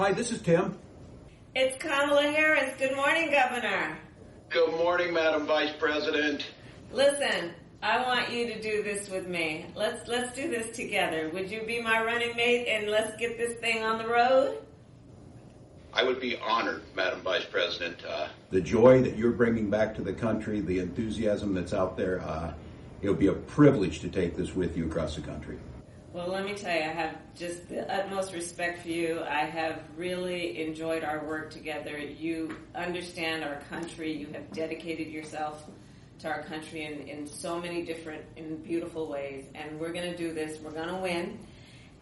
Hi, this is Tim. It's Kamala Harris. Good morning, Governor. Good morning, Madam Vice President. Listen, I want you to do this with me. Let's do this together. Would you be my running mate and let's get this thing on the road? I would be honored, Madam Vice President. The joy that you're bringing back to the country, the enthusiasm that's out there, it'll be a privilege to take this with you across the country. Well, let me tell you, I have just the utmost respect for you. I have really enjoyed our work together. You understand our country. You have dedicated yourself to our country in so many different and beautiful ways. And we're going to do this. We're going to win.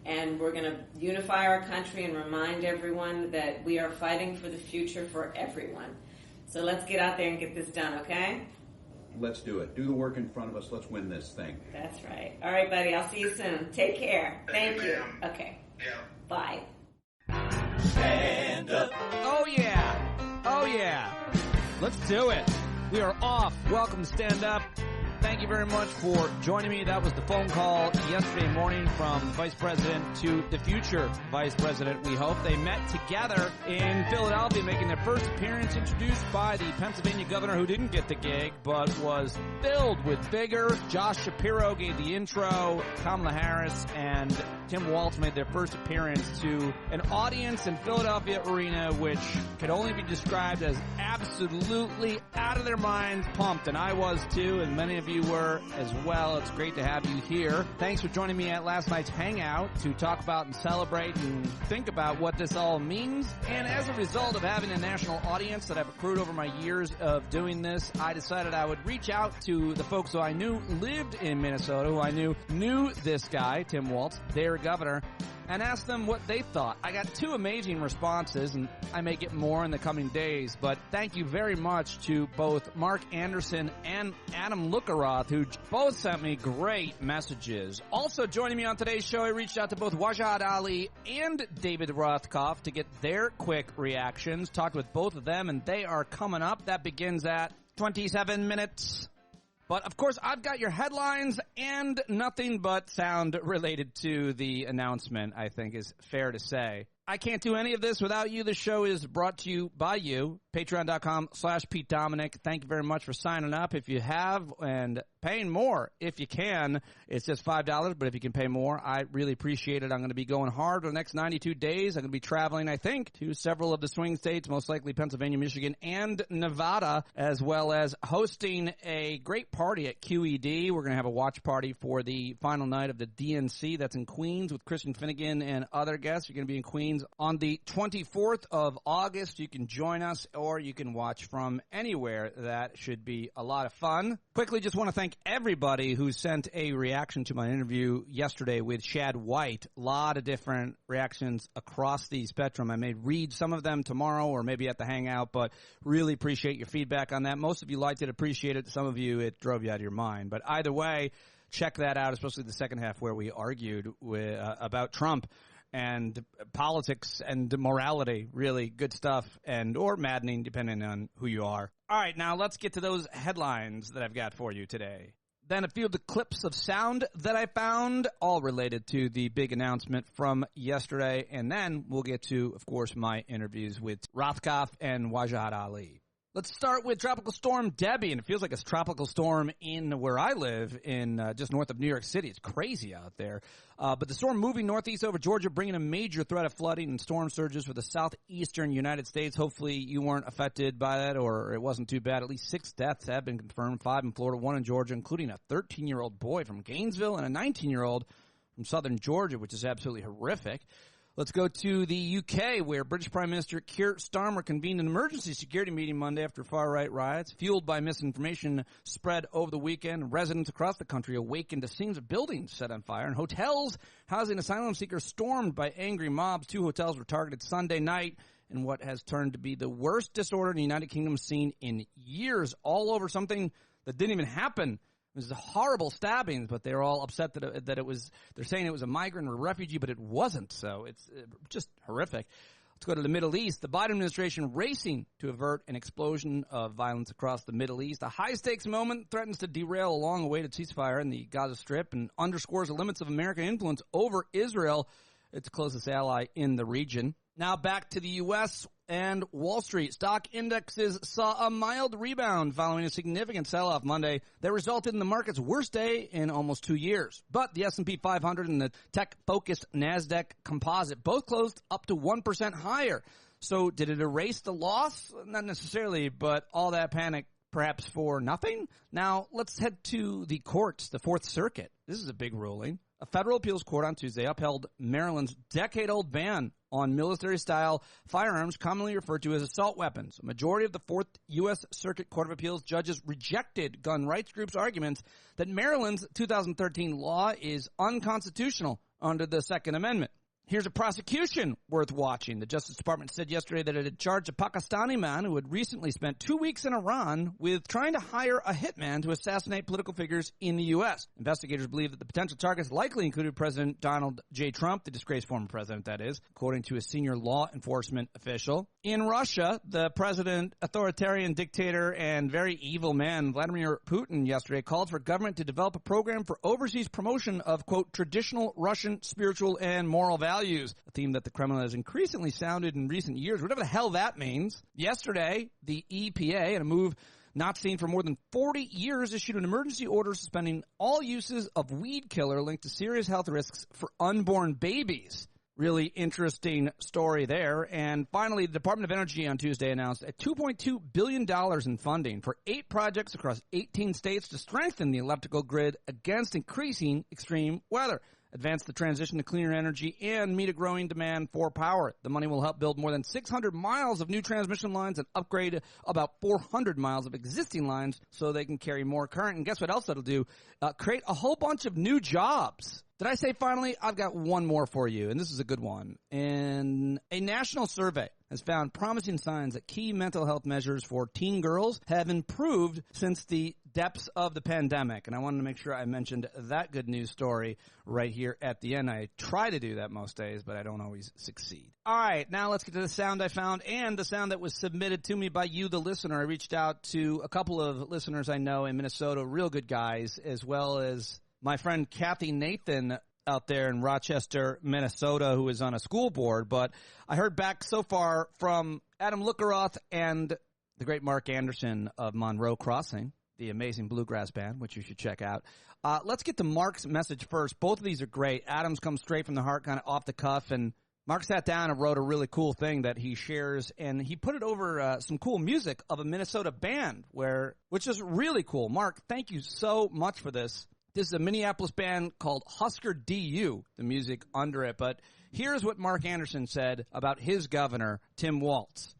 And we're going to unify our country and remind everyone that we are fighting for the future for everyone. So let's get out there and get this done, okay? Let's do it. Do the work in front of us. Let's win this thing. That's right. All right, buddy. I'll see you soon. Take care. Thank you. Okay. Yeah. Bye. Stand up. Oh, yeah. Oh, yeah. Let's do it. We are off. Welcome to Stand Up. Thank you very much for joining me. That was the phone call yesterday morning from the Vice President to the future Vice President, we hope. They met together in Philadelphia, making their first appearance, introduced by the Pennsylvania governor, who didn't get the gig, but was filled with vigor. Josh Shapiro gave the intro. Kamala Harris and Tim Walz made their first appearance to an audience in Philadelphia Arena, which could only be described as absolutely out of their minds pumped. And I was too, and many of you were as well. It's great to have you here. Thanks for joining me at last night's hangout to talk about and celebrate and think about what this all means. And as a result of having a national audience that I've accrued over my years of doing this, I decided I would reach out to the folks who I knew lived in Minnesota, who I knew this guy, Tim Walz, their governor, and asked them what they thought. I got two amazing responses, and I may get more in the coming days, but thank you very much to both Mark Anderson and Adam Lookaroth, who both sent me great messages. Also joining me on today's show, I reached out to both Wajahat Ali and David Rothkopf to get their quick reactions. Talked with both of them, and they are coming up. That begins at 27 minutes. But, of course, I've got your headlines and nothing but sound related to the announcement, I think is fair to say. I can't do any of this without you. The show is brought to you by you. Patreon.com/Pete Dominic. Thank you very much for signing up if you have, and paying more if you can. It's just $5, but if you can pay more, I really appreciate it. I'm going to be going hard for the next 92 days. I'm going to be traveling, I think, to several of the swing states, most likely Pennsylvania, Michigan, and Nevada, as well as hosting a great party at QED. We're going to have a watch party for the final night of the DNC. That's in Queens with Christian Finnegan and other guests. You're going to be in Queens on the 24th of August. You can join us, or you can watch from anywhere. That should be a lot of fun. Quickly, just want to thank everybody who sent a reaction to my interview yesterday with Shad White. A lot of different reactions across the spectrum. I may read some of them tomorrow or maybe at the Hangout, but really appreciate your feedback on that. Most of you liked it, appreciate it. Some of you, it drove you out of your mind. But either way, check that out, especially the second half where we argued about Trump and politics and morality. Really good stuff, and or maddening, depending on who you are. All right, now let's get to those headlines that I've got for you today. Then a few of the clips of sound that I found, all related to the big announcement from yesterday. And then we'll get to, of course, my interviews with Rothkopf and Wajahat Ali. Let's start with Tropical Storm Debbie, and it feels like a tropical storm in where I live, in just north of New York City. It's crazy out there. But the storm moving northeast over Georgia, bringing a major threat of flooding and storm surges for the southeastern United States. Hopefully you weren't affected by that, or it wasn't too bad. At least 6 deaths have been confirmed, 5 in Florida, 1 in Georgia, including a 13-year-old boy from Gainesville and a 19-year-old from southern Georgia, which is absolutely horrific. Let's go to the UK, where British Prime Minister Keir Starmer convened an emergency security meeting Monday after far-right riots, fueled by misinformation spread over the weekend. Residents across the country awakened to scenes of buildings set on fire and hotels housing asylum seekers stormed by angry mobs. 2 hotels were targeted Sunday night in what has turned to be the worst disorder the United Kingdom's seen in years, all over something that didn't even happen. It was horrible stabbings, but they're all upset that it was, they're saying it was a migrant or a refugee, but it wasn't. So it's just horrific. Let's go to the Middle East. The Biden administration racing to avert an explosion of violence across the Middle East. A high-stakes moment threatens to derail a long-awaited ceasefire in the Gaza Strip and underscores the limits of American influence over Israel its closest ally in the region. Now back to the U.S. and Wall Street. Stock indexes saw a mild rebound following a significant sell-off Monday that resulted in the market's worst day in almost 2 years. But the S&P 500 and the tech-focused NASDAQ composite both closed up to 1% higher. So did it erase the loss? Not necessarily, but all that panic perhaps for nothing? Now let's head to the courts, the Fourth Circuit. This is a big ruling. A federal appeals court on Tuesday upheld Maryland's decade-old ban on military-style firearms commonly referred to as assault weapons. A majority of the Fourth U.S. Circuit Court of Appeals judges rejected gun rights groups' arguments that Maryland's 2013 law is unconstitutional under the Second Amendment. Here's a prosecution worth watching. The Justice Department said yesterday that it had charged a Pakistani man who had recently spent 2 weeks in Iran with trying to hire a hitman to assassinate political figures in the U.S. Investigators believe that the potential targets likely included President Donald J. Trump, the disgraced former president, that is, according to a senior law enforcement official. In Russia, the president, authoritarian dictator, and very evil man, Vladimir Putin, yesterday called for government to develop a program for overseas promotion of, quote, traditional Russian spiritual and moral values, a theme that the Kremlin has increasingly sounded in recent years, whatever the hell that means. Yesterday, the EPA, in a move not seen for more than 40 years, issued an emergency order suspending all uses of weed killer linked to serious health risks for unborn babies. Really interesting story there. And finally, the Department of Energy on Tuesday announced a $2.2 billion in funding for 8 projects across 18 states to strengthen the electrical grid against increasing extreme weather, advance the transition to cleaner energy, and meet a growing demand for power. The money will help build more than 600 miles of new transmission lines and upgrade about 400 miles of existing lines so they can carry more current. And guess what else that'll do? Create a whole bunch of new jobs. Did I say finally? I've got one more for you, and this is a good one. And a national survey has found promising signs that key mental health measures for teen girls have improved since the depths of the pandemic. And I wanted to make sure I mentioned that good news story right here at the end. I try to do that most days, but I don't always succeed. All right, now let's get to the sound I found and the sound that was submitted to me by you, the listener. I reached out to a couple of listeners I know in Minnesota, real good guys, as well as my friend Kathy Nathan out there in Rochester, Minnesota, who is on a school board. But I heard back so far from Adam Lookeroth and the great Mark Anderson of Monroe Crossing, the amazing bluegrass band, which you should check out. Let's get to Mark's message first. Both of these are great. Adam's comes straight from the heart, kind of off the cuff, and Mark sat down and wrote a really cool thing that he shares, and he put it over some cool music of a Minnesota band, which is really cool. Mark, thank you so much for this. This is a Minneapolis band called Husker DU, the music under it. But here's what Mark Anderson said about his governor, Tim Walz.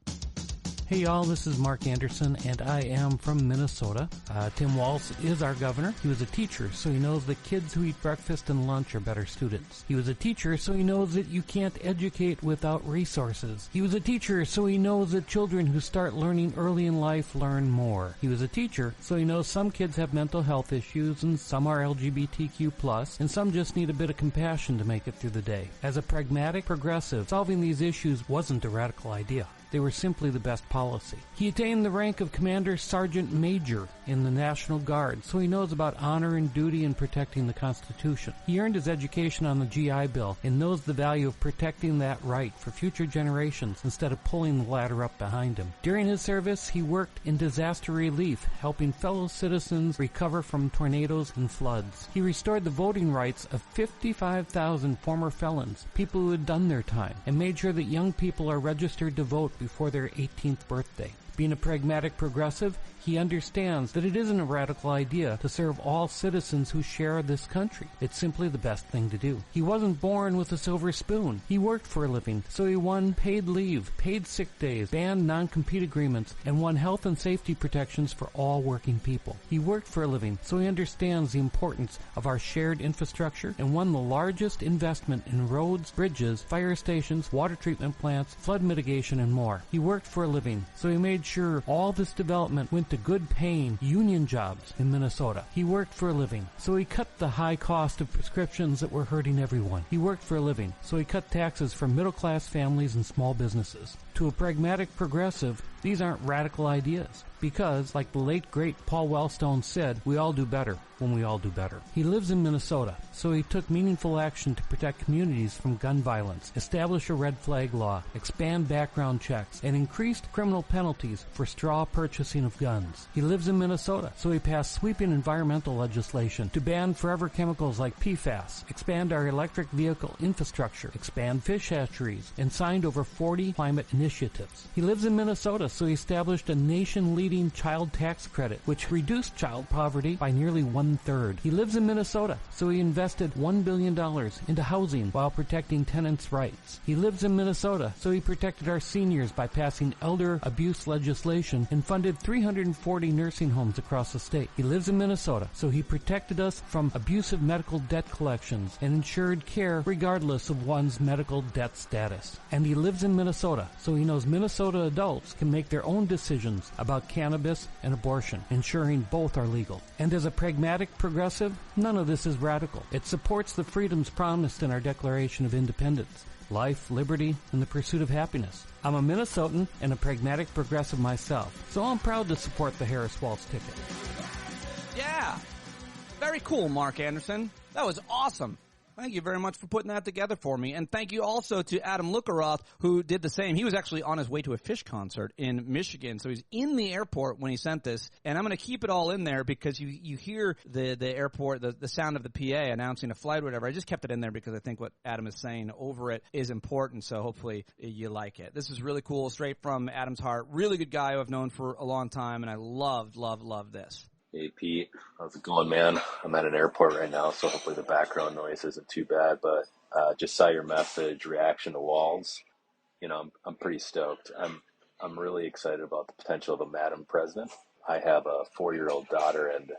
Hey y'all, this is Mark Anderson, and I am from Minnesota. Tim Walz is our governor. He was a teacher, so he knows that kids who eat breakfast and lunch are better students. He was a teacher, so he knows that you can't educate without resources. He was a teacher, so he knows that children who start learning early in life learn more. He was a teacher, so he knows some kids have mental health issues, and some are LGBTQ+, and some just need a bit of compassion to make it through the day. As a pragmatic progressive, solving these issues wasn't a radical idea. They were simply the best policy. He attained the rank of Commander Sergeant Major in the National Guard, so he knows about honor and duty and protecting the Constitution. He earned his education on the GI Bill and knows the value of protecting that right for future generations instead of pulling the ladder up behind him. During his service, he worked in disaster relief, helping fellow citizens recover from tornadoes and floods. He restored the voting rights of 55,000 former felons, people who had done their time, and made sure that young people are registered to vote before their 18th birthday. Being a pragmatic progressive, he understands that it isn't a radical idea to serve all citizens who share this country. It's simply the best thing to do. He wasn't born with a silver spoon. He worked for a living, so he won paid leave, paid sick days, banned non-compete agreements, and won health and safety protections for all working people. He worked for a living, so he understands the importance of our shared infrastructure and won the largest investment in roads, bridges, fire stations, water treatment plants, flood mitigation, and more. He worked for a living, so he made sure all this development went to good-paying union jobs in Minnesota. He worked for a living, so he cut the high cost of prescriptions that were hurting everyone. He worked for a living, so he cut taxes for middle-class families and small businesses. To a pragmatic progressive, These aren't radical ideas because, like the late, great Paul Wellstone said, we all do better when we all do better. He lives in Minnesota, so he took meaningful action to protect communities from gun violence, establish a red flag law, expand background checks, and increased criminal penalties for straw purchasing of guns. He lives in Minnesota, so he passed sweeping environmental legislation to ban forever chemicals like PFAS, expand our electric vehicle infrastructure, expand fish hatcheries, and signed over 40 climate initiatives. He lives in Minnesota, so he established a nation-leading child tax credit, which reduced child poverty by nearly 1/3. He lives in Minnesota, so he invested $1 billion into housing while protecting tenants' rights. He lives in Minnesota, so he protected our seniors by passing elder abuse legislation and funded 340 nursing homes across the state. He lives in Minnesota, so he protected us from abusive medical debt collections and ensured care regardless of one's medical debt status. And he lives in Minnesota, so he knows Minnesota adults can make their own decisions about cannabis and abortion, ensuring both are legal. And as a pragmatic progressive, none of this is radical. It supports the freedoms promised in our Declaration of Independence: life, liberty, and the pursuit of happiness. I'm a Minnesotan and a pragmatic progressive myself, so I'm proud to support the Harris-Walz ticket. Yeah. Very cool, Mark Anderson. That was awesome. Thank you very much for putting that together for me. And thank you also to Adam Lukaroth, who did the same. He was actually on his way to a Fish concert in Michigan, so he's in the airport when he sent this. And I'm going to keep it all in there because you hear the airport, the sound of the PA announcing a flight or whatever. I just kept it in there because I think what Adam is saying over it is important, so hopefully you like it. This is really cool, straight from Adam's heart. Really good guy who I've known for a long time, and I love this. Hey Pete, how's it going, man? I'm at an airport right now, so hopefully the background noise isn't too bad, but just saw your message, reaction to Walz. You know, I'm pretty stoked. I'm really excited about the potential of a Madam President. I have a 4-year-old daughter, and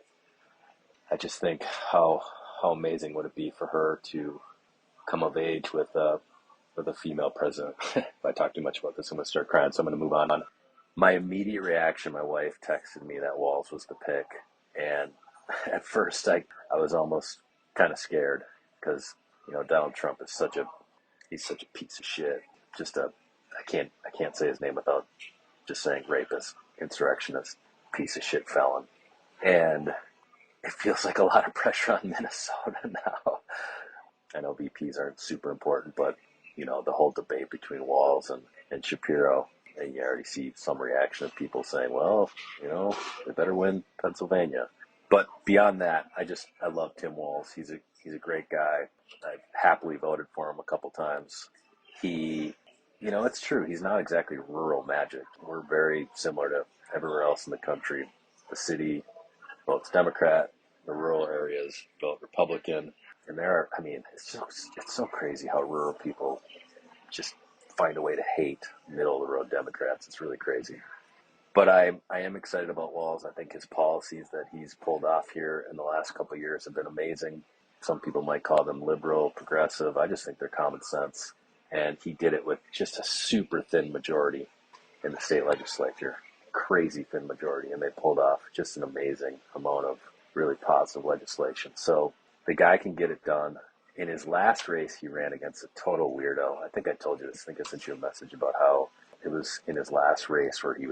I just think how amazing would it be for her to come of age with a female president. If I talk too much about this, I'm going to start crying, so I'm going to move on. My immediate reaction, my wife texted me that Walz was the pick, and at first I was almost kind of scared because, you know, Donald Trump is he's such a piece of shit. I can't say his name without just saying rapist, insurrectionist, piece of shit felon. And it feels like a lot of pressure on Minnesota now. I know VPs aren't super important, but, you know, the whole debate between Walz and Shapiro, and you already see some reaction of people saying, well, you know, they better win Pennsylvania. But beyond that, I love Tim Walz. He's a great guy. I've happily voted for him a couple times. You know, it's true. He's not exactly rural magic. We're very similar to everywhere else in the country. The city votes Democrat. The rural areas vote Republican. And it's so crazy how rural people just find a way to hate middle-of-the-road Democrats. It's really crazy. But I am excited about Walz. I think his policies that he's pulled off here in the last couple of years have been amazing. Some people might call them liberal, progressive. I just think they're common sense. And he did it with just a super thin majority in the state legislature. Crazy thin majority. And they pulled off just an amazing amount of really positive legislation. So the guy can get it done. In his last race, he ran against a total weirdo. I think I told you this. I think I sent you a message about how it was in his last race where he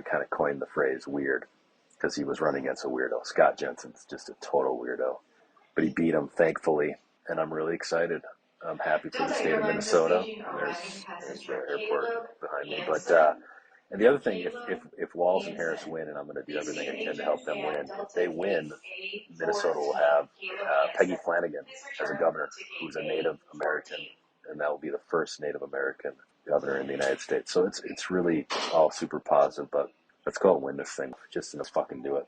kind of coined the phrase weird because he was running against a weirdo. Scott Jensen's just a total weirdo. But he beat him, thankfully, and I'm really excited. I'm happy for the state of Minnesota. There's the airport behind me. But and the other thing, if Walz and Harris win, and I'm going to do everything I can to help them win, if they win, Minnesota will have Peggy Flanagan as a governor, who's a Native American, and that will be the first Native American governor in the United States. So it's really all super positive, but let's go and win this thing. Just let's fucking do it.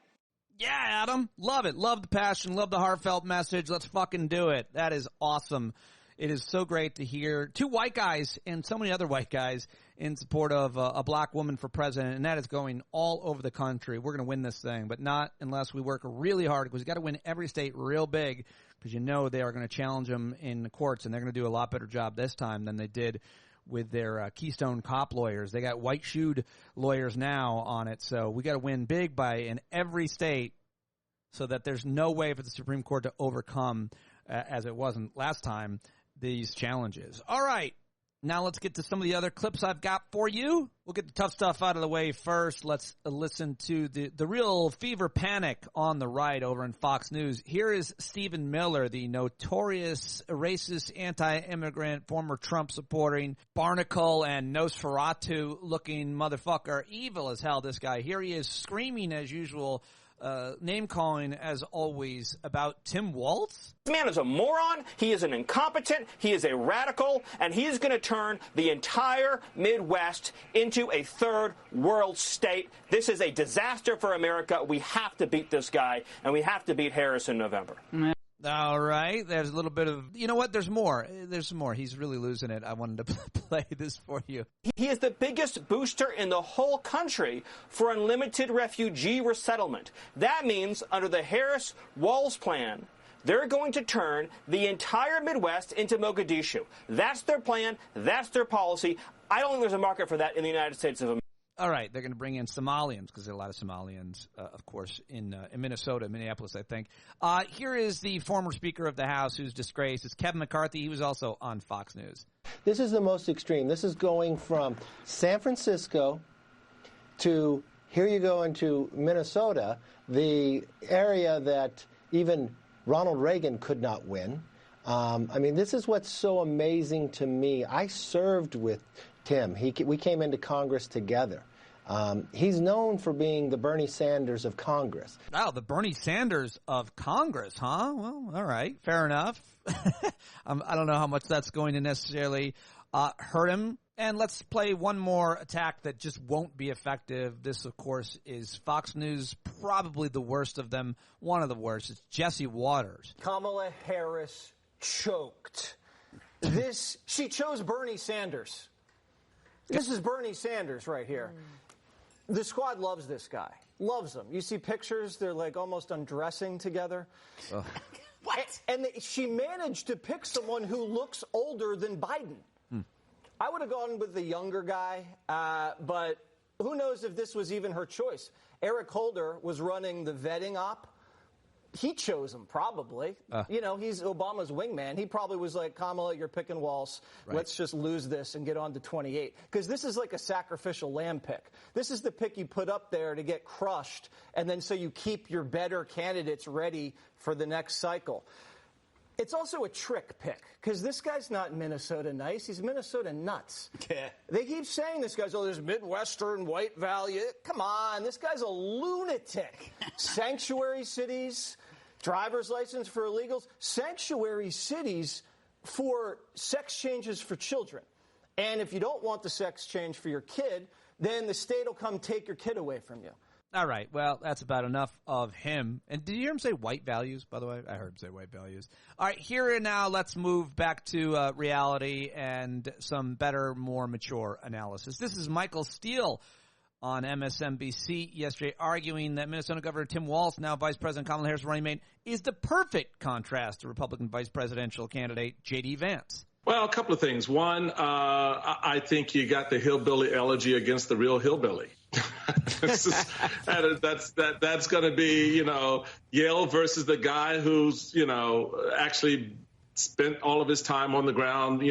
Yeah, Adam. Love it. Love the passion. Love the heartfelt message. Let's fucking do it. That is awesome. It is so great to hear two white guys and so many other white guys in support of a black woman for president, and that is going all over the country. We're going to win this thing, but not unless we work really hard, because we've got to win every state real big, because you know they are going to challenge them in the courts, and they're going to do a lot better job this time than they did with their Keystone Cop lawyers. They got white-shoed lawyers now on it, so we got to win big in every state so that there's no way for the Supreme Court to overcome, as it wasn't last time, these challenges. All right. Now let's get to some of the other clips I've got for you. We'll get the tough stuff out of the way first. Let's listen to the real fever panic on the right over in Fox News. Here is Stephen Miller, the notorious racist, anti-immigrant, former Trump supporting, barnacle and Nosferatu looking motherfucker. Evil as hell, this guy. Here he is screaming as usual, name calling as always about Tim Walz. This man is a moron, he is an incompetent, he is a radical, and he is going to turn the entire Midwest into a third world state. This is a disaster for America. We have to beat this guy, and we have to beat Harris in November. All right, there's a little bit of, you know what, there's more. There's more. He's really losing it. I wanted to play this for you. He is the biggest booster in the whole country for unlimited refugee resettlement. That means under the Harris-Walz plan, they're going to turn the entire Midwest into Mogadishu. That's their plan. That's their policy. I don't think there's a market for that in the United States of America. All right, they're going to bring in Somalians because there are a lot of Somalians, of course, in Minnesota, Minneapolis, I think. Here is the former Speaker of the House who's disgraced. It's Kevin McCarthy. He was also on Fox News. This is the most extreme. This is going from San Francisco to, here you go into Minnesota, the area that even Ronald Reagan could not win. I mean, this is what's so amazing to me. I served with Tim. We came into Congress together. He's known for being the Bernie Sanders of Congress. Oh, the Bernie Sanders of Congress, huh? Well, all right, fair enough. I don't know how much that's going to necessarily hurt him. And let's play one more attack that just won't be effective. This, of course, is Fox News, probably the worst of them, one of the worst. It's Jesse Waters. Kamala Harris choked. She chose Bernie Sanders. This is Bernie Sanders right here. The squad loves this guy. Loves him. You see pictures, they're like almost undressing together. What? And she managed to pick someone who looks older than Biden. I would have gone with the younger guy, but who knows if this was even her choice. Eric Holder was running the vetting op. He chose him, probably. You know, he's Obama's wingman. He probably was like, Kamala, you're picking Walz. Right. Let's just lose this and get on to 28. Because this is like a sacrificial lamb pick. This is the pick you put up there to get crushed, and then so you keep your better candidates ready for the next cycle. It's also a trick pick, because this guy's not Minnesota nice. He's Minnesota nuts. Yeah. They keep saying this guy's, there's Midwestern white value. Come on, this guy's a lunatic. Sanctuary cities, driver's license for illegals, sanctuary cities for sex changes for children. And if you don't want the sex change for your kid, then the state will come take your kid away from you. All right, well, that's about enough of him. And did you hear him say white values, by the way? I heard him say white values. All right, here and now, let's move back to reality and some better, more mature analysis. This is Michael Steele on MSNBC yesterday arguing that Minnesota Governor Tim Walz, now Vice President Kamala Harris running mate, is the perfect contrast to Republican vice presidential candidate J.D. Vance. Well, a couple of things. One, I think you got the hillbilly elegy against the real hillbilly. That's going to be, Yale versus the guy who's, actually spent all of his time on the ground,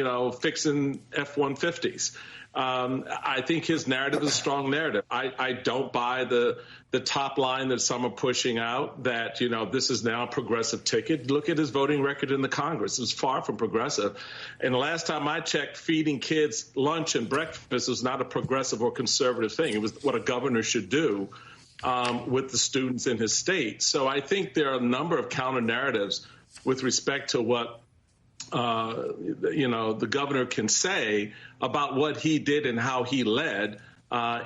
fixing F-150s. I think his narrative is a strong narrative. I don't buy the top line that some are pushing out that, this is now a progressive ticket. Look at his voting record in the Congress. It's far from progressive. And the last time I checked, feeding kids lunch and breakfast was not a progressive or conservative thing. It was what a governor should do with the students in his state. So I think there are a number of counter narratives with respect to what the governor can say about what he did and how he led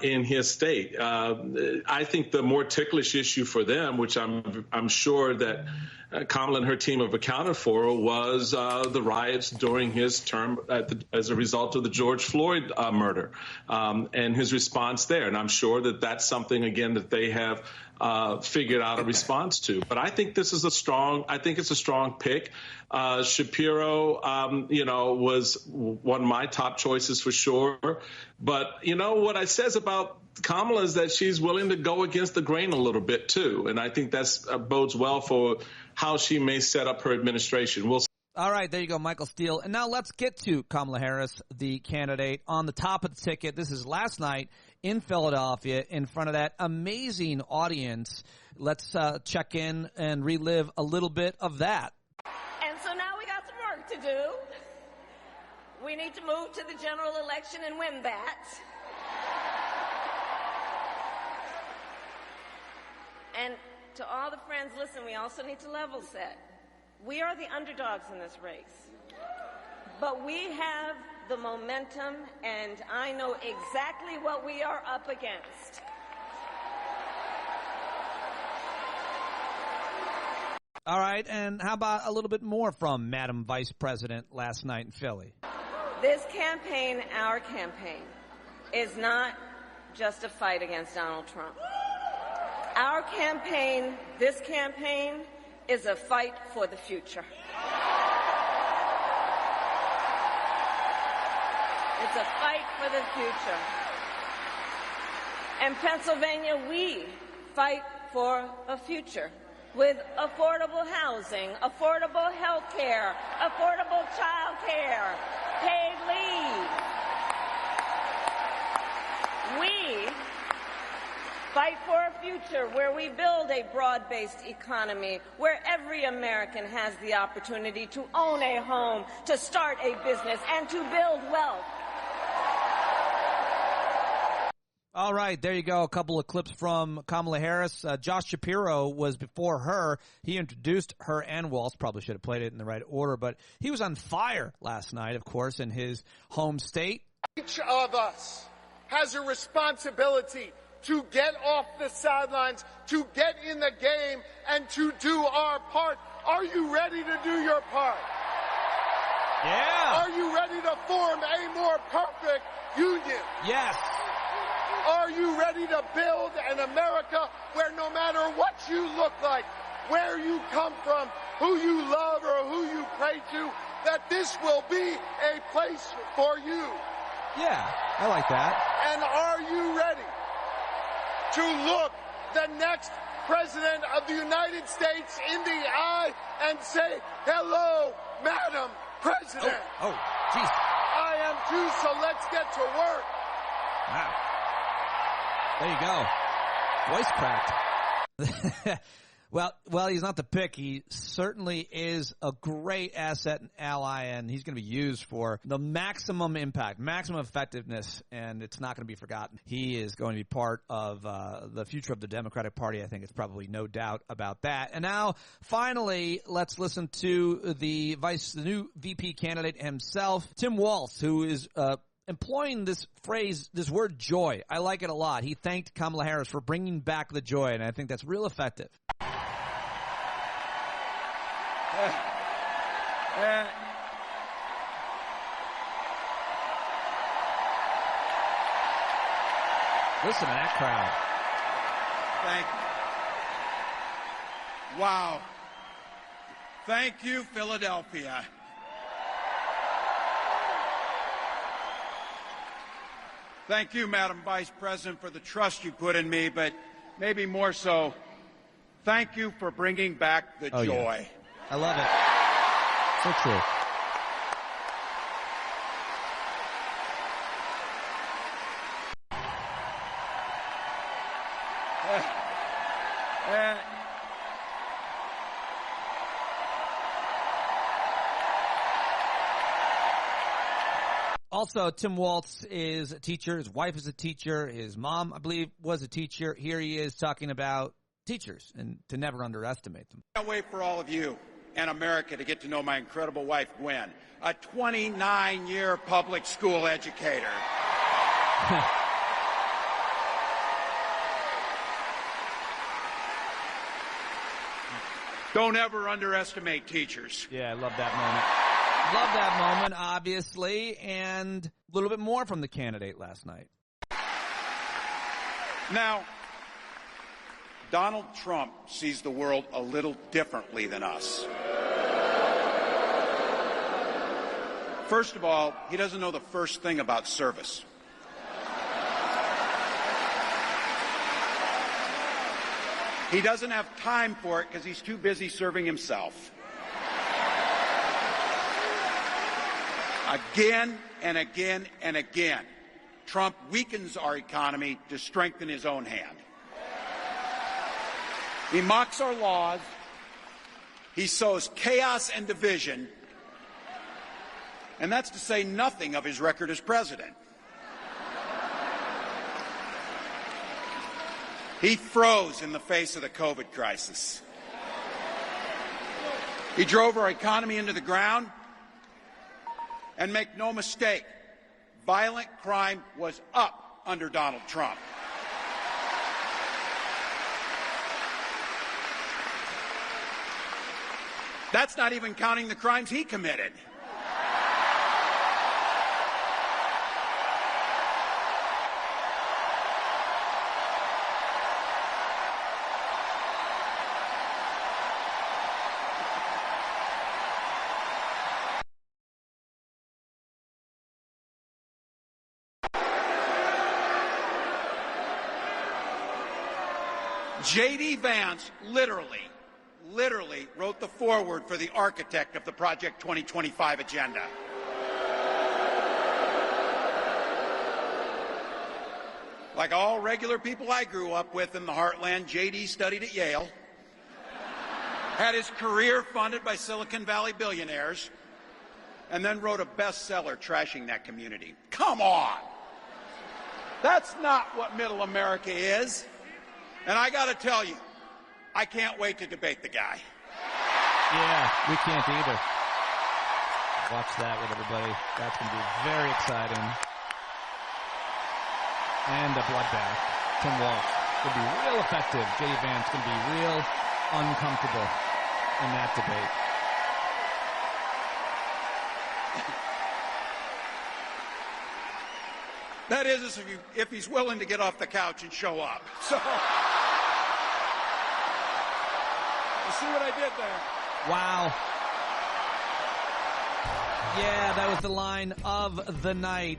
in his state. I think the more ticklish issue for them, which I'm sure that Kamala and her team have accounted for, was the riots during his term as a result of the George Floyd murder and his response there. And I'm sure that that's something, again, that they have figured out a response to. But I think it's a strong pick. Shapiro, was one of my top choices for sure. But, what I says about Kamala is that she's willing to go against the grain a little bit, too. And I think that's bodes well for how she may set up her administration. We'll All right, there you go, Michael Steele. And now let's get to Kamala Harris, the candidate on the top of the ticket. This is last night in Philadelphia in front of that amazing audience. Let's check in and relive a little bit of that. And so now we got some work to do. We need to move to the general election and win that. And to all the friends, listen, we also need to level set. We are the underdogs in this race. But we have the momentum, and I know exactly what we are up against. All right, and how about a little bit more from Madam Vice President last night in Philly? This campaign, our campaign, is not just a fight against Donald Trump. Our campaign, this campaign, is a fight for the future. It's a fight for the future. In Pennsylvania, we fight for a future with affordable housing, affordable health care, affordable child care, paid leave. We fight for a future where we build a broad-based economy, where every American has the opportunity to own a home, to start a business, and to build wealth. All right, there you go. A couple of clips from Kamala Harris. Josh Shapiro was before her. He introduced her and Walz. Probably should have played it in the right order, but he was on fire last night, of course, in his home state. Each of us has a responsibility to get off the sidelines, to get in the game, and to do our part. Are you ready to do your part? Yeah. Are you ready to form a more perfect union? Yes. Are you ready to build an America where no matter what you look like, where you come from, who you love or who you pray to, that this will be a place for you? Yeah, I like that. And are you ready to look the next President of the United States in the eye and say, hello, Madam President? Oh, jeez. I am too, so let's get to work. Wow. There you go. Voice cracked. Well, he's not the pick. He certainly is a great asset and ally, and he's going to be used for the maximum impact, maximum effectiveness, and it's not going to be forgotten. He is going to be part of the future of the Democratic Party. I think it's probably no doubt about that. And now, finally, let's listen to the new VP candidate himself, Tim Walz, who is employing this phrase, this word joy. I like it a lot. He thanked Kamala Harris for bringing back the joy, and I think that's real effective. Listen to that crowd. Thank you. Wow. Thank you, Philadelphia. Thank you, Madam Vice President, for the trust you put in me, but maybe more so, thank you for bringing back the joy. Yeah. I love it. So true. Also, Tim Walz is a teacher. His wife is a teacher. His mom, I believe, was a teacher. Here he is talking about teachers and to never underestimate them. I can't wait for all of you and America to get to know my incredible wife, Gwen, a 29-year public school educator. Don't ever underestimate teachers. Yeah, I love that moment. Love that moment, obviously, and a little bit more from the candidate last night. Now, Donald Trump sees the world a little differently than us. First of all, he doesn't know the first thing about service. He doesn't have time for it because he's too busy serving himself. Again and again and again, Trump weakens our economy to strengthen his own hand. He mocks our laws. He sows chaos and division. And that's to say nothing of his record as president. He froze in the face of the COVID crisis. He drove our economy into the ground. And make no mistake, violent crime was up under Donald Trump. That's not even counting the crimes he committed. J.D. Vance literally wrote the foreword for the architect of the Project 2025 agenda. Like all regular people I grew up with in the heartland, J.D. studied at Yale, had his career funded by Silicon Valley billionaires, and then wrote a bestseller trashing that community. Come on! That's not what middle America is. And I got to tell you, I can't wait to debate the guy. Yeah, we can't either. Watch that with everybody. That's going to be very exciting. And a bloodbath. Tim Walz going to be real effective. J.D. Vance going to be real uncomfortable in that debate. That is, if he's willing to get off the couch and show up. So, you see what I did there? Wow. Yeah, that was the line of the night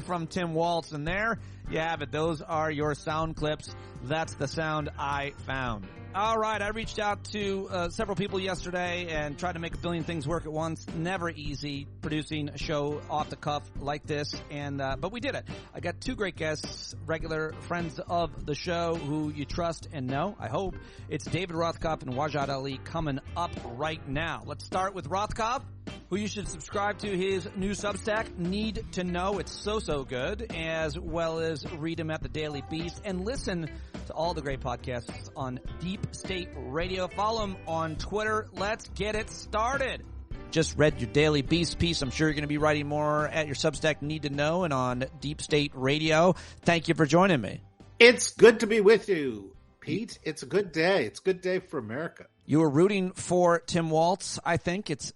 from Tim Walz. And there you have it. Those are your sound clips. That's the sound I found. All right, I reached out to several people yesterday and tried to make a billion things work at once. Never easy producing a show off the cuff like this, but we did it. I got two great guests, regular friends of the show who you trust and know, I hope. It's David Rothkopf and Wajahat Ali coming up right now. Let's start with Rothkopf, who you should subscribe to his new Substack, Need to Know. It's so good, as well as read him at the Daily Beast and listen to all the great podcasts on Deep State Radio. Follow him on Twitter. Let's get it started. Just read your Daily Beast piece. I'm sure you're going to be writing more at your Substack, Need to Know, and on Deep State Radio. Thank you for joining me. It's good to be with you, Pete. It's a good day. It's a good day for America. You were rooting for Tim Walz. I think it's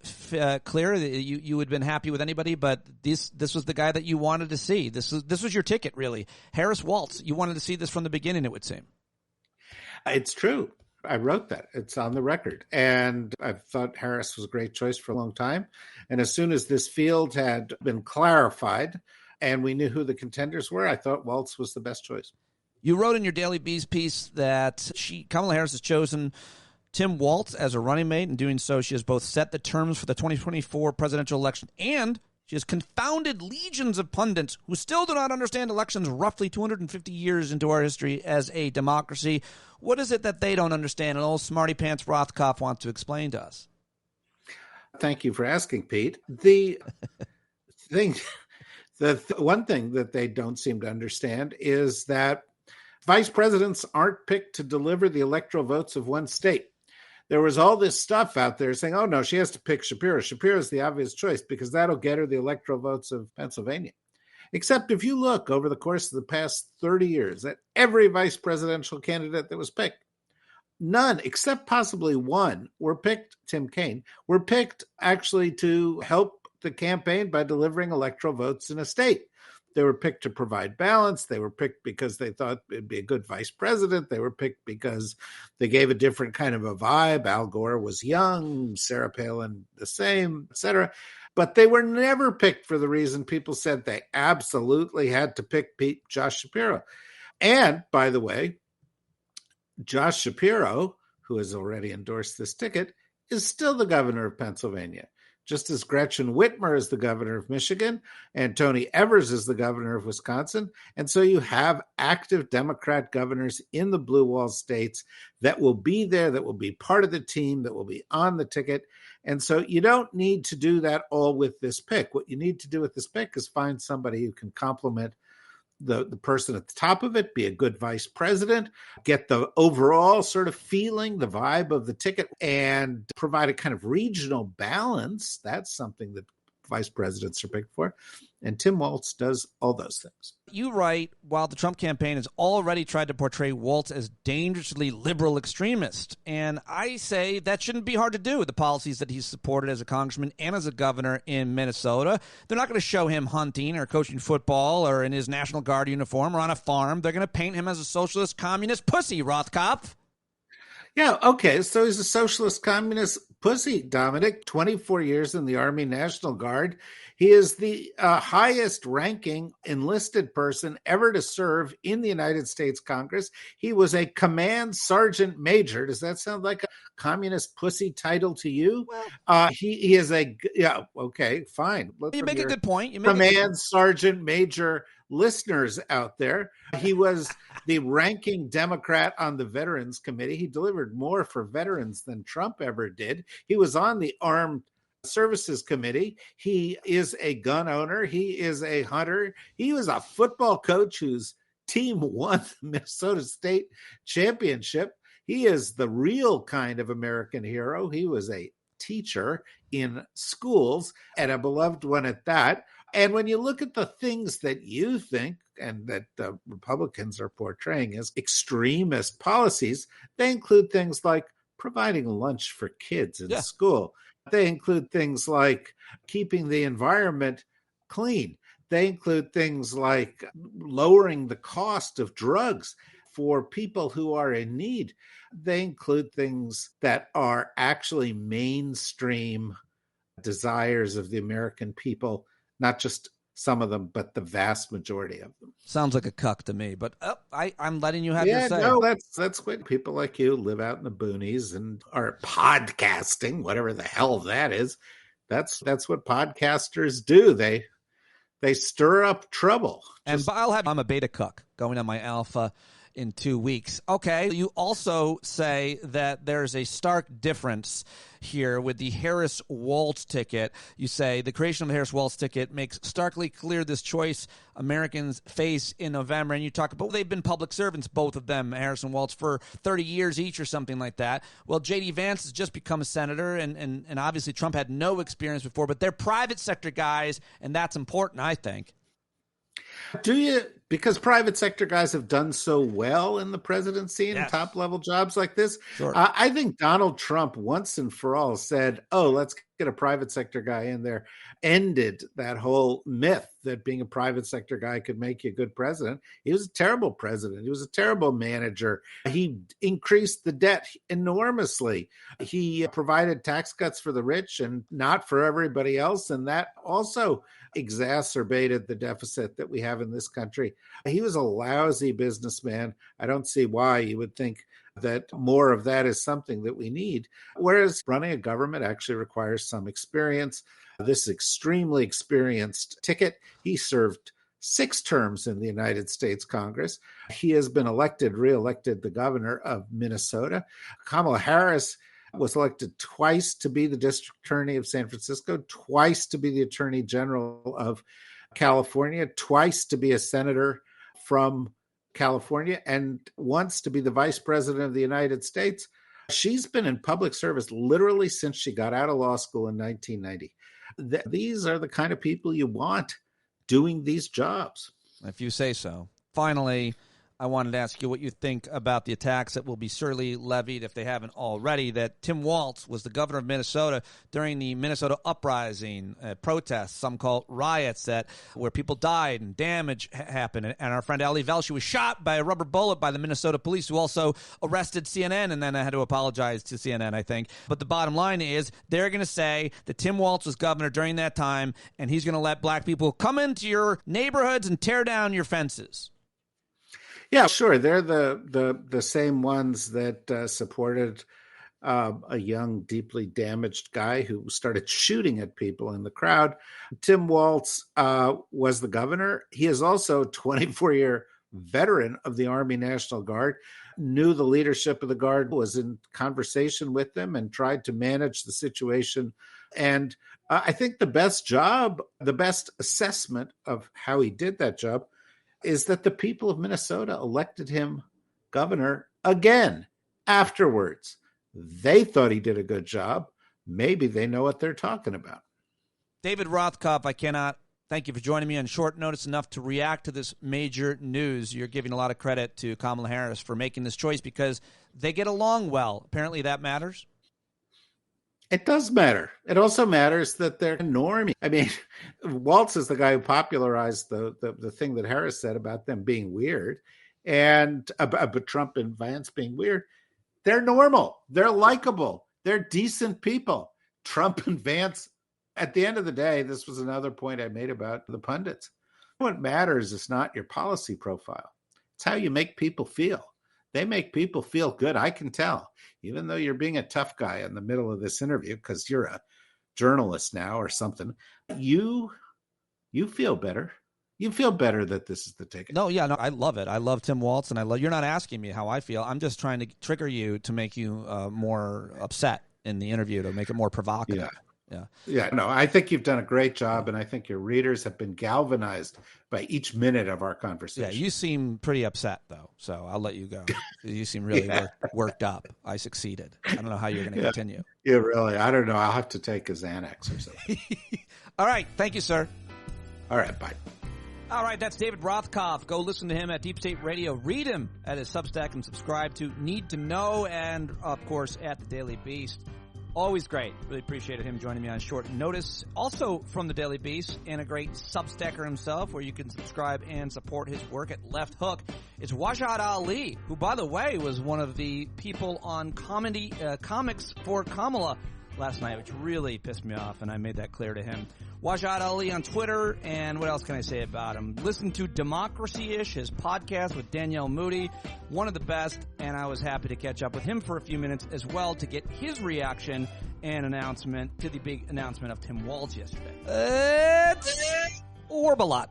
clear that you would have been happy with anybody, but this was the guy that you wanted to see. This was your ticket, really. Harris Walz. You wanted to see this from the beginning, it would seem. It's true. I wrote that. It's on the record. And I thought Harris was a great choice for a long time. And as soon as this field had been clarified and we knew who the contenders were, I thought Walz was the best choice. You wrote in your Daily Beast piece that Kamala Harris has chosen Tim Walz as a running mate. In doing so, she has both set the terms for the 2024 presidential election and she has confounded legions of pundits who still do not understand elections roughly 250 years into our history as a democracy. What is it that they don't understand? And old smarty pants Rothkopf wants to explain to us. Thank you for asking, Pete. The one thing that they don't seem to understand is that vice presidents aren't picked to deliver the electoral votes of one state. There was all this stuff out there saying, oh, no, she has to pick Shapiro. Shapiro is the obvious choice because that'll get her the electoral votes of Pennsylvania. Except if you look over the course of the past 30 years at every vice presidential candidate that was picked, none, except possibly one, were picked, Tim Kaine, were picked actually to help the campaign by delivering electoral votes in a state. They were picked to provide balance. They were picked because they thought it'd be a good vice president. They were picked because they gave a different kind of a vibe. Al Gore was young, Sarah Palin the same, etc. But they were never picked for the reason people said they absolutely had to pick Josh Shapiro. And, by the way, Josh Shapiro, who has already endorsed this ticket, is still the governor of Pennsylvania. just as Gretchen Whitmer is the governor of Michigan and Tony Evers is the governor of Wisconsin. And so you have active Democrat governors in the blue wall states that will be there, that will be part of the team, that will be on the ticket. And so you don't need to do that all with this pick. What you need to do with this pick is find somebody who can complement the person at the top of it, be a good vice president, get the overall sort of feeling, the vibe of the ticket, and provide a kind of regional balance. That's something that vice presidents are picked for. And Tim Walz does all those things. You write, while the Trump campaign has already tried to portray Walz as dangerously liberal extremist. And I say that shouldn't be hard to do with the policies that he's supported as a congressman and as a governor in Minnesota. They're not going to show him hunting or coaching football or in his National Guard uniform or on a farm. They're going to paint him as a socialist communist pussy, Rothkopf. Yeah, okay, so he's a socialist communist pussy, Dominic, 24 years in the Army National Guard. He is the highest ranking enlisted person ever to serve in the United States Congress. He was a command sergeant major. Does that sound like a communist pussy title to you? Well, he is okay, fine. You make a good point. Command sergeant major listeners out there. He was the ranking Democrat on the Veterans Committee. He delivered more for veterans than Trump ever did. He was on the Armed Services Committee. He is a gun owner. He is a hunter. He was a football coach whose team won the Minnesota State Championship. He is the real kind of American hero. He was a teacher in schools and a beloved one at that. And when you look at the things that you think and that the Republicans are portraying as extremist policies, they include things like providing lunch for kids in school. They include things like keeping the environment clean. They include things like lowering the cost of drugs for people who are in need. They include things that are actually mainstream desires of the American people, not just some of them, but the vast majority of them. Sounds like a cuck to me, but I'm letting you have your say. No, that's what people like you live out in the boonies and are podcasting, whatever the hell that is. That's what podcasters do. They stir up trouble. And I'm a beta cuck going on my alpha in 2 weeks. Okay, you also say that there's a stark difference here with the Harris-Walz ticket. You say the creation of the Harris-Walz ticket makes starkly clear this choice Americans face in November. And you talk about they've been public servants, both of them, Harris and Walz, for 30 years each or something like that. Well, J.D. Vance has just become a senator, and obviously Trump had no experience before, but they're private sector guys, and that's important, I think. Do you? Because private sector guys have done so well in the presidency and top level jobs like this. Sure. I think Donald Trump once and for all said, let's get a private sector guy in there, ended that whole myth that being a private sector guy could make you a good president. He was a terrible president. He was a terrible manager. He increased the debt enormously. He provided tax cuts for the rich and not for everybody else. And that also exacerbated the deficit that we have in this country. He was a lousy businessman. I don't see why you would think that more of that is something that we need. Whereas running a government actually requires some experience. This extremely experienced ticket, he served 6 terms in the United States Congress. He has been reelected the governor of Minnesota. Kamala Harris was elected twice to be the district attorney of San Francisco, twice to be the attorney general of California, twice to be a senator from California, and once to be the vice president of the United States. She's been in public service literally since she got out of law school in 1990. These are the kind of people you want doing these jobs. If you say so. Finally, I wanted to ask you what you think about the attacks that will be surely levied, if they haven't already, that Tim Walz was the governor of Minnesota during the Minnesota uprising, protests, some call riots, where people died and damage happened. And our friend Ali Velshi was shot by a rubber bullet by the Minnesota police, who also arrested CNN and then had to apologize to CNN, I think. But the bottom line is they're going to say that Tim Walz was governor during that time, and he's going to let black people come into your neighborhoods and tear down your fences. Yeah, sure. They're the same ones that supported a young, deeply damaged guy who started shooting at people in the crowd. Tim Walz was the governor. He is also a 24-year veteran of the Army National Guard, knew the leadership of the Guard, was in conversation with them and tried to manage the situation. And I think the best assessment of how he did that job is that the people of Minnesota elected him governor again afterwards. They thought he did a good job. Maybe they know what they're talking about. David Rothkopf, I cannot thank you for joining me on short notice enough to react to this major news. You're giving a lot of credit to Kamala Harris for making this choice because they get along well. Apparently that matters. It does matter. It also matters that they're normie. I mean, Walz is the guy who popularized the thing that Harris said about them being weird and about Trump and Vance being weird. They're normal. They're likable. They're decent people. Trump and Vance, at the end of the day, this was another point I made about the pundits. What matters is not your policy profile. It's how you make people feel. They make people feel good. I can tell, even though you're being a tough guy in the middle of this interview because you're a journalist now or something, you feel better. You feel better that this is the ticket. No, I love it. I love Tim Walz, and you're not asking me how I feel. I'm just trying to trigger you to make you more upset in the interview, to make it more provocative. Yeah. No, I think you've done a great job, and I think your readers have been galvanized by each minute of our conversation. Yeah, you seem pretty upset, though, so I'll let you go. You seem really worked up. I succeeded. I don't know how you're going to continue. Yeah, really. I don't know. I'll have to take a Xanax or something. All right. Thank you, sir. All right. Bye. All right, that's David Rothkopf. Go listen to him at Deep State Radio. Read him at his Substack and subscribe to Need to Know and, of course, at The Daily Beast. Always great. Really appreciated him joining me on short notice. Also from The Daily Beast and a great Substacker himself where you can subscribe and support his work at Left Hook. It's Wajahat Ali, who, by the way, was one of the people on comics for Kamala last night, which really pissed me off, and I made that clear to him. Wajahat Ali on Twitter, and what else can I say about him? Listen to Democracy-ish, his podcast with Danielle Moody, one of the best, and I was happy to catch up with him for a few minutes as well to get his reaction and announcement to the big announcement of Tim Walz yesterday. It's Warbalot.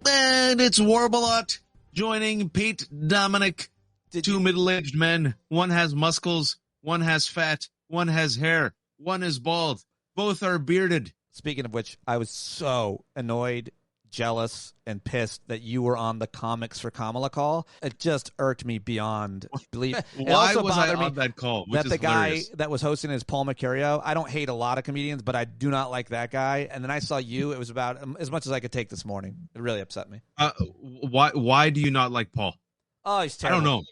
And it's Warbalot joining Pete Dominic, two middle-aged men. One has muscles, one has fat, one has hair, one is bald. Both are bearded. Speaking of which, I was so annoyed, jealous, and pissed that you were on the Comics for Kamala call. It just irked me beyond belief. Why was I on that call? That the guy that was hosting is Paul Mercurio. I don't hate a lot of comedians, but I do not like that guy. And then I saw you. It was about as much as I could take this morning. It really upset me. Why do you not like Paul? Oh, he's terrible. I don't know.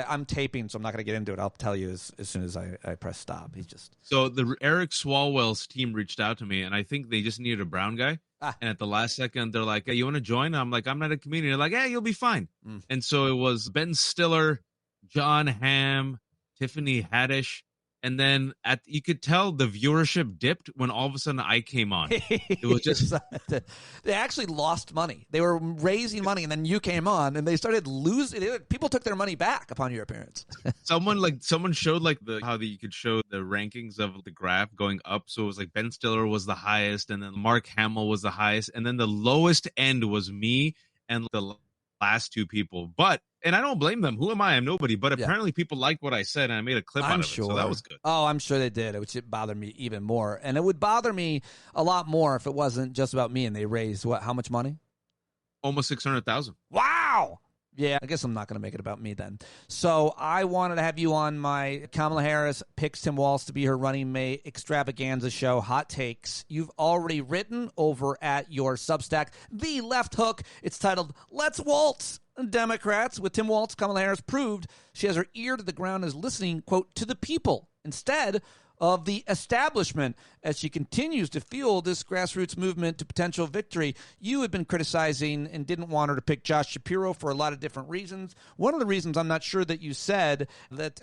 I'm taping, so I'm not gonna get into it. I'll tell you as soon as I press stop. He's just so the Eric Swalwell's team reached out to me, and I think they just needed a brown guy. And at the last second, they're like, "Hey, you want to join?" I'm like, "I'm not a comedian." They're like, "Yeah, you'll be fine." And so it was Ben Stiller, John Hamm, Tiffany Haddish, and then you could tell the viewership dipped when all of a sudden I came on. It was just they actually lost money. They were raising money, and then you came on, and they started losing. People took their money back upon your appearance. Someone showed how you could show the rankings of the graph going up. So it was like Ben Stiller was the highest, and then Mark Hamill was the highest, and then the lowest end was me and the last two people. And I don't blame them. Who am I? I'm nobody. But apparently people liked what I said, and I made a clip out of it. So that was good. Oh, I'm sure they did, which it bothered me even more. And it would bother me a lot more if it wasn't just about me and they raised, how much money? Almost 600,000. Wow. Yeah, I guess I'm not going to make it about me then. So I wanted to have you on my Kamala Harris picks Tim Walz to be her running mate extravaganza show, Hot Takes. You've already written over at your Substack, The Left Hook. It's titled, Let's Waltz. Democrats with Tim Walz, Kamala Harris proved she has her ear to the ground and is listening, quote, to the people instead of the establishment as she continues to fuel this grassroots movement to potential victory. You had been criticizing and didn't want her to pick Josh Shapiro for a lot of different reasons. One of the reasons I'm not sure that you said that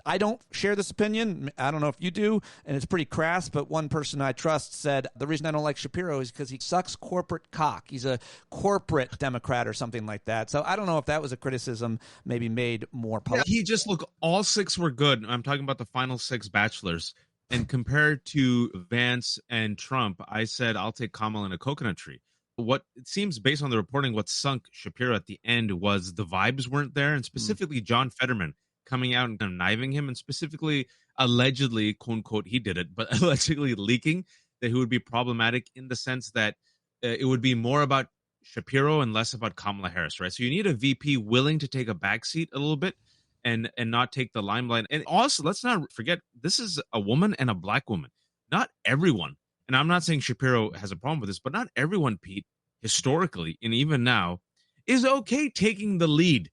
I don't share this opinion. I don't know if you do, and it's pretty crass, but one person I trust said the reason I don't like Shapiro is because he sucks corporate cock. He's a corporate Democrat or something like that. So I don't know if that was a criticism maybe made more public. He just, look, all 6 were good. I'm talking about the final 6 bachelors. And compared to Vance and Trump, I said I'll take Kamala in a coconut tree. What it seems, based on the reporting, what sunk Shapiro at the end was the vibes weren't there, and specifically John Fetterman coming out and conniving him, and specifically allegedly, quote unquote, he did it, but allegedly leaking that he would be problematic in the sense that it would be more about Shapiro and less about Kamala Harris, right? So you need a VP willing to take a backseat a little bit and not take the limelight. And also, let's not forget, this is a woman and a black woman. Not everyone, and I'm not saying Shapiro has a problem with this, but not everyone, Pete, historically, and even now, is okay taking the lead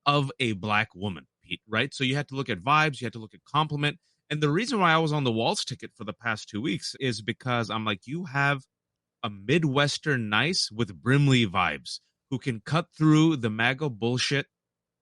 of a black woman, Pete, right? So you have to look at vibes, you have to look at compliment. And the reason why I was on the Walz ticket for the past 2 weeks is because I'm like, you have a Midwestern nice with Brimley vibes who can cut through the MAGA bullshit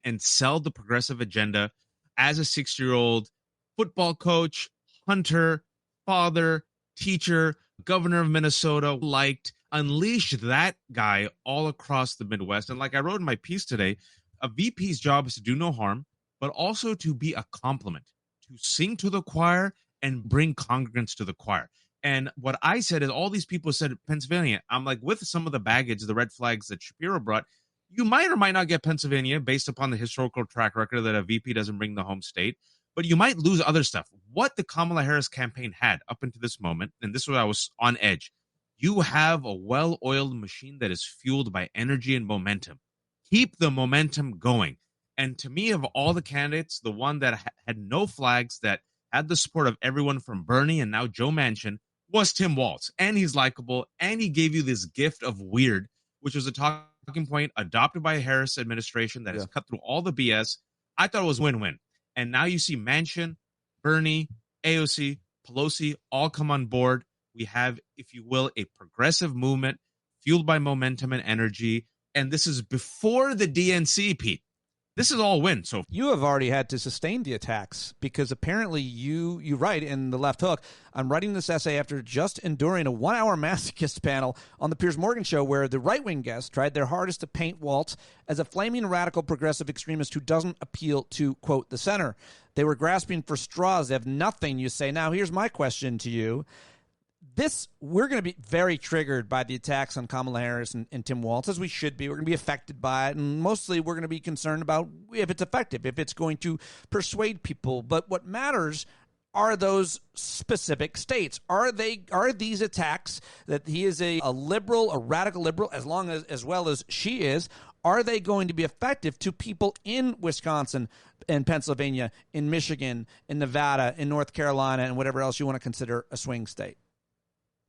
and sell the progressive agenda as a 60-year-old football coach, hunter, father, teacher, governor of Minnesota, liked, unleash that guy all across the Midwest. And like I wrote in my piece today, a VP's job is to do no harm, but also to be a complement, to sing to the choir and bring congregants to the choir. And what I said is all these people said Pennsylvania. I'm like, with some of the baggage, the red flags that Shapiro brought, you might or might not get Pennsylvania based upon the historical track record that a VP doesn't bring the home state, but you might lose other stuff. What the Kamala Harris campaign had up until this moment, and this was I was on edge, you have a well-oiled machine that is fueled by energy and momentum. Keep the momentum going. And to me, of all the candidates, the one that had no flags, that had the support of everyone from Bernie and now Joe Manchin, was Tim Walz. And he's likable, and he gave you this gift of weird, which was a talking point adopted by a Harris administration that has cut through all the BS. I thought it was win-win. And now you see Manchin, Bernie, AOC, Pelosi all come on board. We have, if you will, a progressive movement fueled by momentum and energy. And this is before the DNC, Pete. This is all win. So you have already had to sustain the attacks because apparently you write in the Left Hook, I'm writing this essay after just enduring a 1-hour masochist panel on the Piers Morgan show where the right-wing guests tried their hardest to paint Walz as a flaming radical progressive extremist who doesn't appeal to, quote, the center. They were grasping for straws. They have nothing, you say. Now, here's my question to you. We're going to be very triggered by the attacks on Kamala Harris and Tim Walz, as we should be. We're going to be affected by it, and mostly we're going to be concerned about if it's effective, if it's going to persuade people. But what matters are those specific states. Are these attacks that he is a liberal, a radical liberal, as well as she is, are they going to be effective to people in Wisconsin, in Pennsylvania, in Michigan, in Nevada, in North Carolina, and whatever else you want to consider a swing state?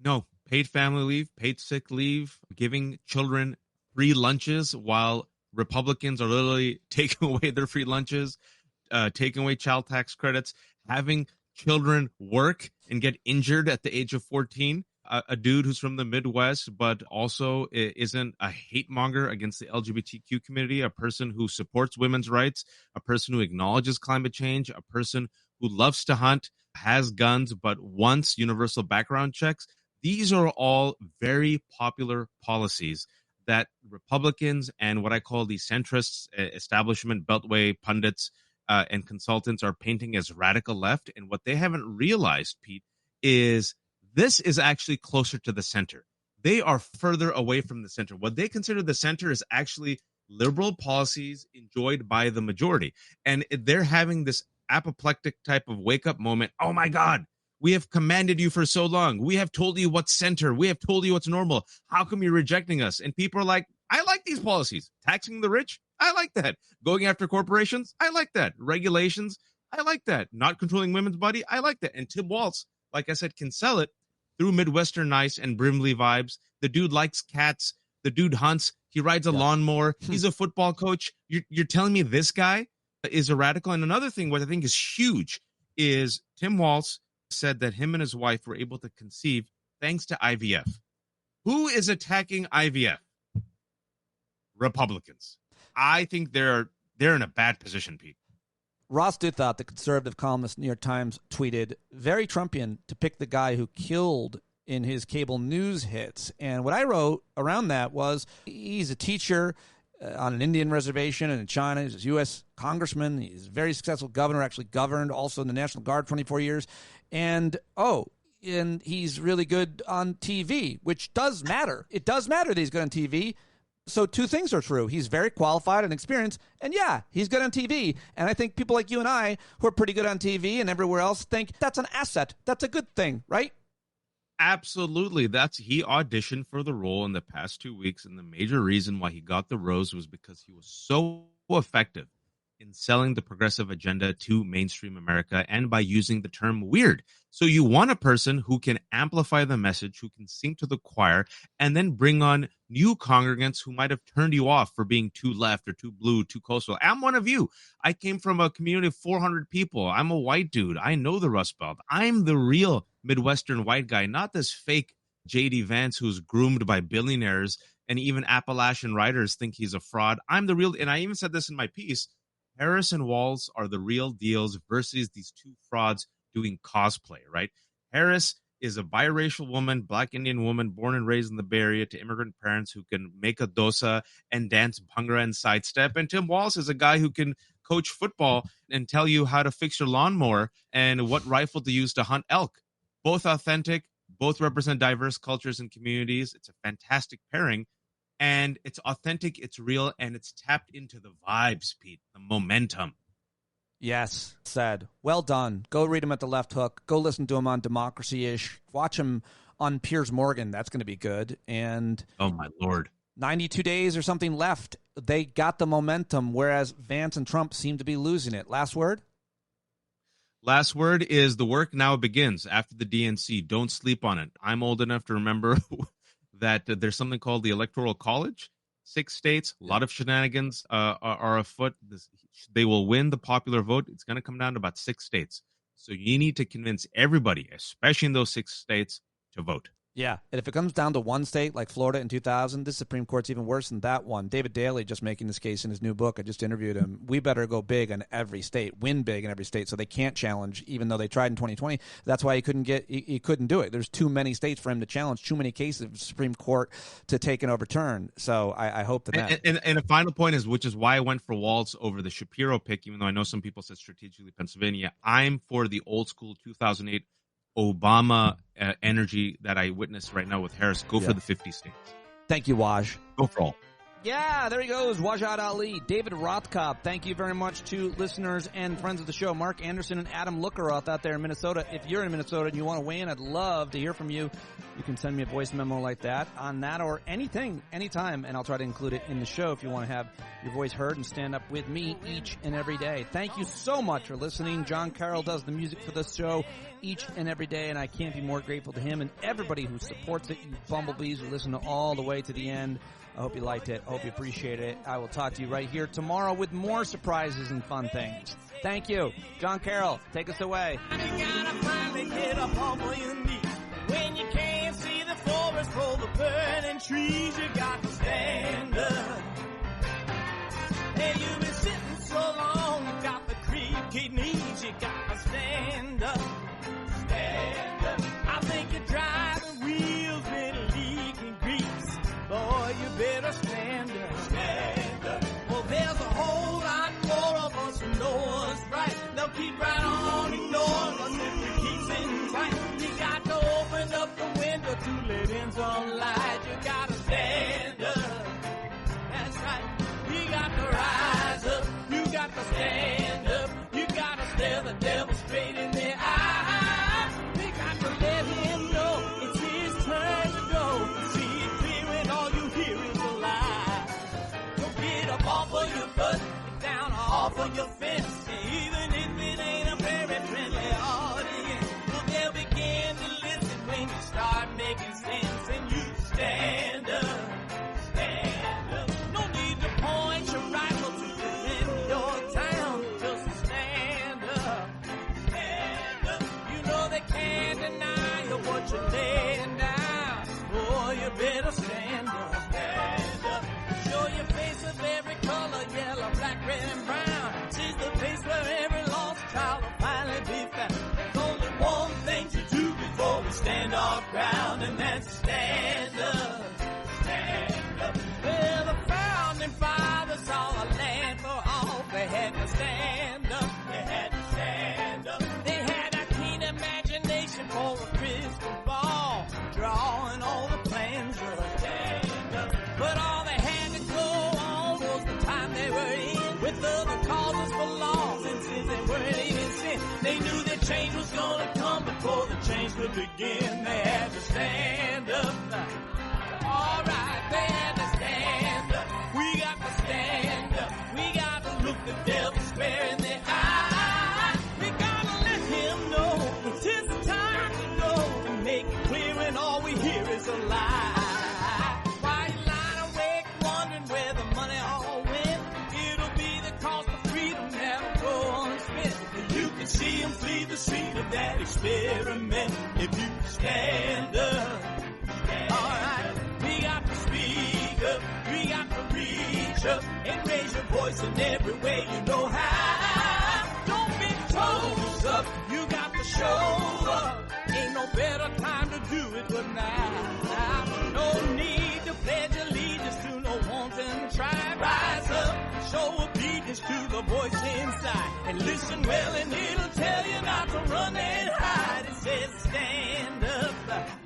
No, paid family leave, paid sick leave, giving children free lunches while Republicans are literally taking away their free lunches, taking away child tax credits, having children work and get injured at the age of 14. A dude who's from the Midwest, but also isn't a hate monger against the LGBTQ community, a person who supports women's rights, a person who acknowledges climate change, a person who loves to hunt, has guns, but wants universal background checks. These are all very popular policies that Republicans and what I call the centrists, establishment, beltway pundits, and consultants are painting as radical left. And what they haven't realized, Pete, is this is actually closer to the center. They are further away from the center. What they consider the center is actually liberal policies enjoyed by the majority. And they're having this apoplectic type of wake-up moment. Oh, my God. We have commanded you for so long. We have told you what's center. We have told you what's normal. How come you're rejecting us? And people are like, I like these policies. Taxing the rich? I like that. Going after corporations? I like that. Regulations? I like that. Not controlling women's body? I like that. And Tim Walz, like I said, can sell it through Midwestern nice and Brimley vibes. The dude likes cats. The dude hunts. He rides a lawnmower. He's a football coach. You're telling me this guy is a radical? And another thing, what I think is huge, is Tim Walz said that him and his wife were able to conceive thanks to IVF. Who is attacking IVF? Republicans. I think they're in a bad position, Pete. Ross Douthat, the conservative columnist, New York Times, tweeted, very Trumpian to pick the guy who killed in his cable news hits. And what I wrote around that was he's a teacher on an Indian reservation in China. He's a U.S. congressman. He's a very successful governor, actually governed also in the National Guard 24 years. And he's really good on TV, which does matter. It does matter that he's good on TV. So two things are true. He's very qualified and experienced, and yeah, he's good on TV. And I think people like you and I, who are pretty good on TV and everywhere else, think that's an asset. That's a good thing, right? Absolutely. He auditioned for the role in the past 2 weeks, and the major reason why he got the rose was because he was so effective in selling the progressive agenda to mainstream America and by using the term weird. So you want a person who can amplify the message, who can sing to the choir, and then bring on new congregants who might have turned you off for being too left or too blue, too coastal. I'm one of you. I came from a community of 400 people. I'm a white dude. I know the Rust Belt. I'm the real Midwestern white guy, not this fake J.D. Vance who's groomed by billionaires, and even Appalachian writers think he's a fraud. I'm the real, and I even said this in my piece, Harris and Walz are the real deals versus these two frauds doing cosplay, right? Harris is a biracial woman, Black Indian woman, born and raised in the Bay Area to immigrant parents who can make a dosa and dance bhangra and sidestep. And Tim Walz is a guy who can coach football and tell you how to fix your lawnmower and what rifle to use to hunt elk. Both authentic, both represent diverse cultures and communities. It's a fantastic pairing. And it's authentic, it's real, and it's tapped into the vibes, Pete, the momentum. Yes, said. Well done. Go read him at the Left Hook. Go listen to him on Democracy-ish. Watch him on Piers Morgan. That's going to be good. And oh, my Lord. 92 days or something left. They got the momentum, whereas Vance and Trump seem to be losing it. Last word? Last word is the work now begins after the DNC. Don't sleep on it. I'm old enough to remember that there's something called the Electoral College. 6 states, a lot of shenanigans are afoot. They will win the popular vote. It's going to come down to about 6 states. So you need to convince everybody, especially in those 6 states, to vote. Yeah, and if it comes down to one state like Florida in 2000, the Supreme Court's even worse than that one. David Daley just making this case in his new book. I just interviewed him. We better go big in every state, win big in every state, so they can't challenge, even though they tried in 2020. That's why he couldn't do it. There's too many states for him to challenge, too many cases of the Supreme Court to take and overturn. So I hope that. And a final point is, which is why I went for Walz over the Shapiro pick, even though I know some people said strategically Pennsylvania. I'm for the old school 2008 Obama energy that I witness right now with Harris. Go for the 50 states. Thank you, Waj. Go for all. Yeah, there he goes, Wajahat Ali, David Rothkopf. Thank you very much to listeners and friends of the show, Mark Anderson and Adam Lookeroth out there in Minnesota. If you're in Minnesota and you want to weigh in, I'd love to hear from you. You can send me a voice memo like that on that or anything, anytime, and I'll try to include it in the show if you want to have your voice heard and stand up with me each and every day. Thank you so much for listening. John Carroll does the music for this show each and every day, and I can't be more grateful to him and everybody who supports it, you bumblebees who listen all the way to the end. I hope you liked it. I hope you appreciate it. I will talk to you right here tomorrow with more surprises and fun things. Thank you. John Carroll, take us away. When you can't see the forest for the burning trees, you got to stand up. Hey, you've been sitting so long, you got the creaky knees, you got to stand up. Stand up. I think you're driving wheels with leaking grease. Boy, you better stand up. Stand up. Well, there's a whole lot more of us who know what's right. They'll keep right on ignoring us if you keep sitting tight. You got to open up the window to let in some light. You got to stand up. That's right. You got to rise up. You got to stand up. You got to stare the devil straight in the eye. We got to let him know it's his turn to go. See it clear when all you hear is a lie. Don't get up off of your butt, get down off of your fence. Even if it ain't a very friendly audience, well, they'll begin to listen when you start making sense and you stand up. Stand up. No need to point your rifle to defend your town. Just stand up. Stand up. You know they can't deny you what you're laying down. Boy, you better stand up. Stand up. Show your face of every color, yellow, black, red, and brown. Seize the change was gonna come before the change could begin. They had to stand up. All right, they had to stand up. We got to stand up. We got to look the devil square in the eye. We gotta let him know it's his time to go and make it clear when all we hear is a lie. Why you lying awake wondering where the money all went? It'll be the cost of freedom that'll go unspent. You can see him flee the seat of that experiment if you stand up. Alright, we got to speak up, we got to reach up and raise your voice in every way you know how. Don't be toes up, you got to show up. Ain't no better time to do it but now. No need to pledge allegiance to no wanton tribe. Rise up, show obedience to the voice inside. And listen well and it'll tell you not to run and hide. It says stand up.